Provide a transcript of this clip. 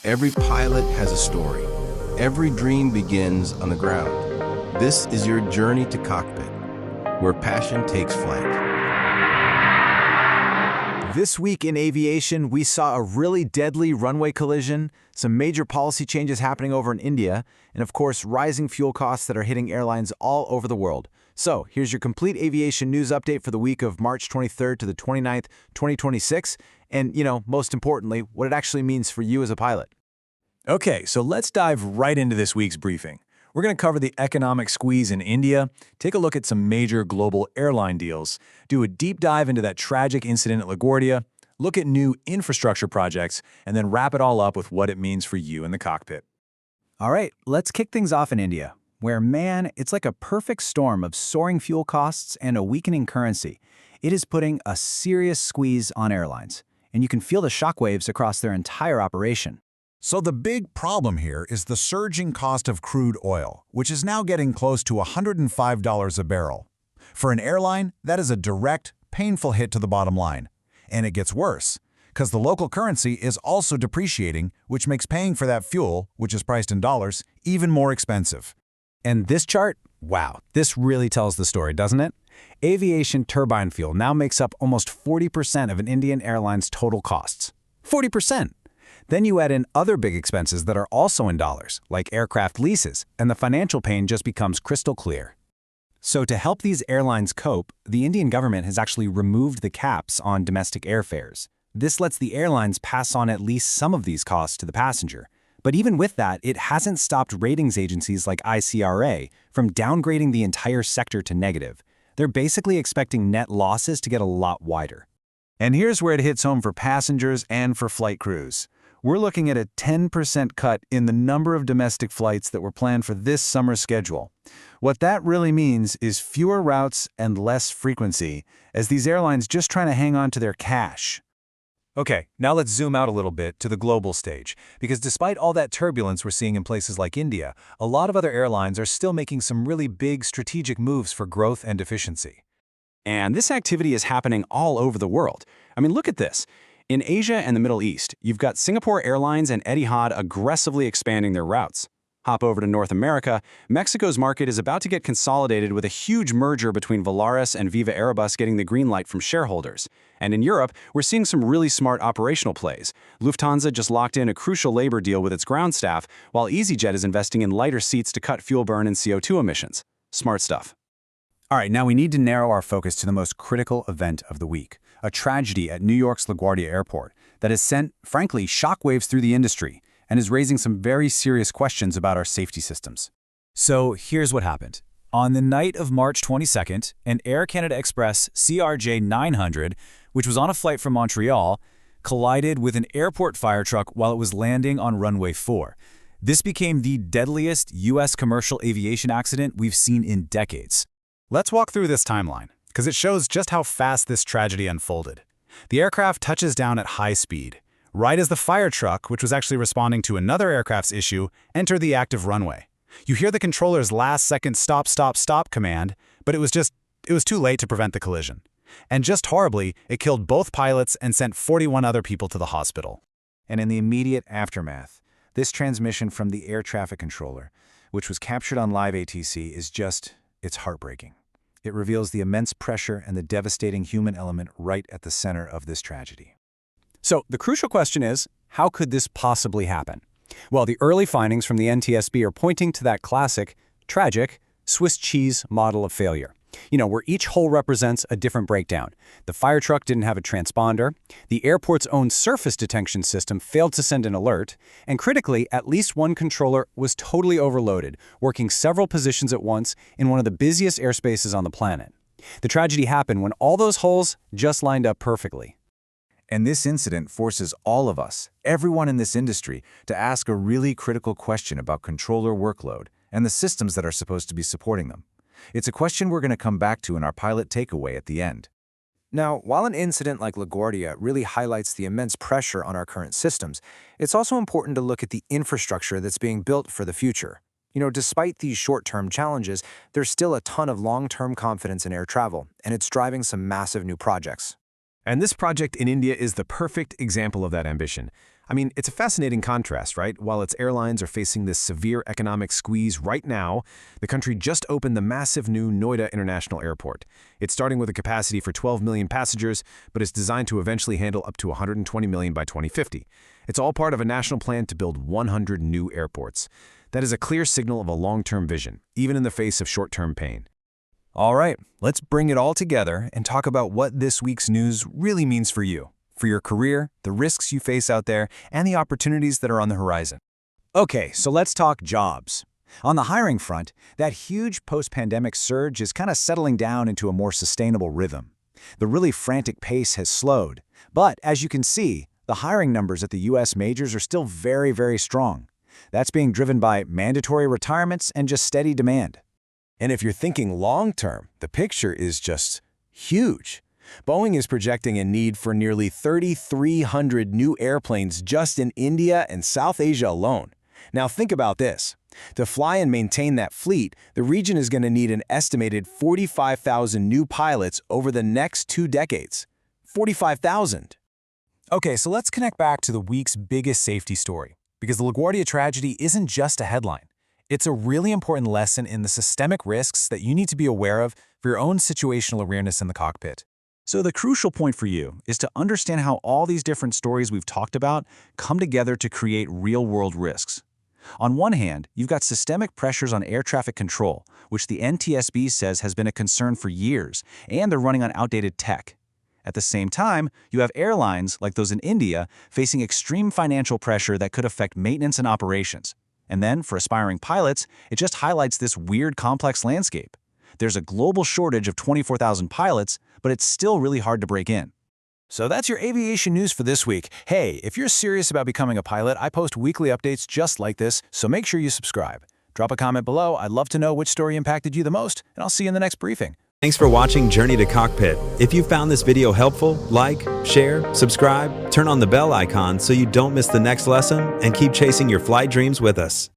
Every pilot has a story. Every dream begins on the ground. This is your journey to cockpit, where passion takes flight. This week in aviation, we saw a really deadly runway collision, some major policy changes happening over in India, and of course, rising fuel costs that are hitting airlines all over the world. So, here's your complete aviation news update for the week of March 23rd to the 29th, 2026, and, most importantly, what it actually means for you as a pilot. Okay, so let's dive right into this week's briefing. We're going to cover the economic squeeze in India, take a look at some major global airline deals, do a deep dive into that tragic incident at LaGuardia, look at new infrastructure projects, and then wrap it all up with what it means for you in the cockpit. All right, let's kick things off in India, where, man, it's like a perfect storm of soaring fuel costs and a weakening currency. It is putting a serious squeeze on airlines, and you can feel the shockwaves across their entire operation. So the big problem here is the surging cost of crude oil, which is now getting close to $105 a barrel. For an airline, that is a direct, painful hit to the bottom line. And it gets worse, because the local currency is also depreciating, which makes paying for that fuel, which is priced in dollars, even more expensive. And this chart, wow, this really tells the story, doesn't it? Aviation turbine fuel now makes up almost 40% of an Indian airline's total costs. 40%! Then you add in other big expenses that are also in dollars, like aircraft leases, and the financial pain just becomes crystal clear. So to help these airlines cope, the Indian government has actually removed the caps on domestic airfares. This lets the airlines pass on at least some of these costs to the passenger. But even with that, it hasn't stopped ratings agencies like ICRA from downgrading the entire sector to negative. They're basically expecting net losses to get a lot wider. And here's where it hits home for passengers and for flight crews. We're looking at a 10% cut in the number of domestic flights that were planned for this summer schedule. What that really means is fewer routes and less frequency, as these airlines just trying to hang on to their cash. Okay, now let's zoom out a little bit to the global stage, because despite all that turbulence we're seeing in places like India, a lot of other airlines are still making some really big strategic moves for growth and efficiency. And this activity is happening all over the world. I mean, look at this. In Asia and the Middle East, you've got Singapore Airlines and Etihad aggressively expanding their routes. Hop over to North America, Mexico's market is about to get consolidated with a huge merger between Volaris and Viva Aerobus getting the green light from shareholders. And in Europe, we're seeing some really smart operational plays. Lufthansa just locked in a crucial labor deal with its ground staff, while EasyJet is investing in lighter seats to cut fuel burn and CO2 emissions. Smart stuff. All right, now we need to narrow our focus to the most critical event of the week, a tragedy at New York's LaGuardia Airport that has sent, frankly, shockwaves through the industry and is raising some very serious questions about our safety systems. So here's what happened. On the night of March 22nd, an Air Canada Express CRJ 900, which was on a flight from Montreal, collided with an airport fire truck while it was landing on runway 4. This became the deadliest U.S. commercial aviation accident we've seen in decades. Let's walk through this timeline, because it shows just how fast this tragedy unfolded. The aircraft touches down at high speed, right as the fire truck, which was actually responding to another aircraft's issue, entered the active runway. You hear the controller's last-second stop, stop, stop command, but it was too late to prevent the collision. And just horribly, it killed both pilots and sent 41 other people to the hospital. And in the immediate aftermath, this transmission from the air traffic controller, which was captured on live ATC, it's heartbreaking. It reveals the immense pressure and the devastating human element right at the center of this tragedy. So the crucial question is, how could this possibly happen? Well, the early findings from the NTSB are pointing to that classic, tragic, Swiss cheese model of failure. Where each hole represents a different breakdown. The fire truck didn't have a transponder, the airport's own surface detection system failed to send an alert, and critically, at least one controller was totally overloaded, working several positions at once in one of the busiest airspaces on the planet. The tragedy happened when all those holes just lined up perfectly. And this incident forces all of us, everyone in this industry, to ask a really critical question about controller workload and the systems that are supposed to be supporting them. It's a question we're going to come back to in our pilot takeaway at the end. Now, while an incident like LaGuardia really highlights the immense pressure on our current systems, it's also important to look at the infrastructure that's being built for the future. Despite these short-term challenges, there's still a ton of long-term confidence in air travel, and it's driving some massive new projects. And this project in India is the perfect example of that ambition. I mean, it's a fascinating contrast, right? While its airlines are facing this severe economic squeeze right now, the country just opened the massive new Noida International Airport. It's starting with a capacity for 12 million passengers, but it's designed to eventually handle up to 120 million by 2050. It's all part of a national plan to build 100 new airports. That is a clear signal of a long-term vision, even in the face of short-term pain. All right, let's bring it all together and talk about what this week's news really means for you, for your career, the risks you face out there, and the opportunities that are on the horizon. Okay, so let's talk jobs. On the hiring front, that huge post-pandemic surge is kind of settling down into a more sustainable rhythm. The really frantic pace has slowed, but as you can see, the hiring numbers at the U.S. majors are still very, very strong. That's being driven by mandatory retirements and just steady demand. And if you're thinking long-term, the picture is just huge. Boeing is projecting a need for nearly 3,300 new airplanes just in India and South Asia alone. Now think about this. To fly and maintain that fleet, the region is going to need an estimated 45,000 new pilots over the next 2 decades. 45,000. Okay, so let's connect back to the week's biggest safety story, because the LaGuardia tragedy isn't just a headline. It's a really important lesson in the systemic risks that you need to be aware of for your own situational awareness in the cockpit. So the crucial point for you is to understand how all these different stories we've talked about come together to create real-world risks. On one hand, you've got systemic pressures on air traffic control, which the NTSB says has been a concern for years, and they're running on outdated tech. At the same time, you have airlines, like those in India, facing extreme financial pressure that could affect maintenance and operations. And then, for aspiring pilots, it just highlights this weird, complex landscape. There's a global shortage of 24,000 pilots, but it's still really hard to break in. So that's your aviation news for this week. Hey, if you're serious about becoming a pilot, I post weekly updates just like this, so make sure you subscribe. Drop a comment below. I'd love to know which story impacted you the most, and I'll see you in the next briefing. Thanks for watching Journey to Cockpit. If you found this video helpful, like, share, subscribe, turn on the bell icon so you don't miss the next lesson, and keep chasing your flight dreams with us.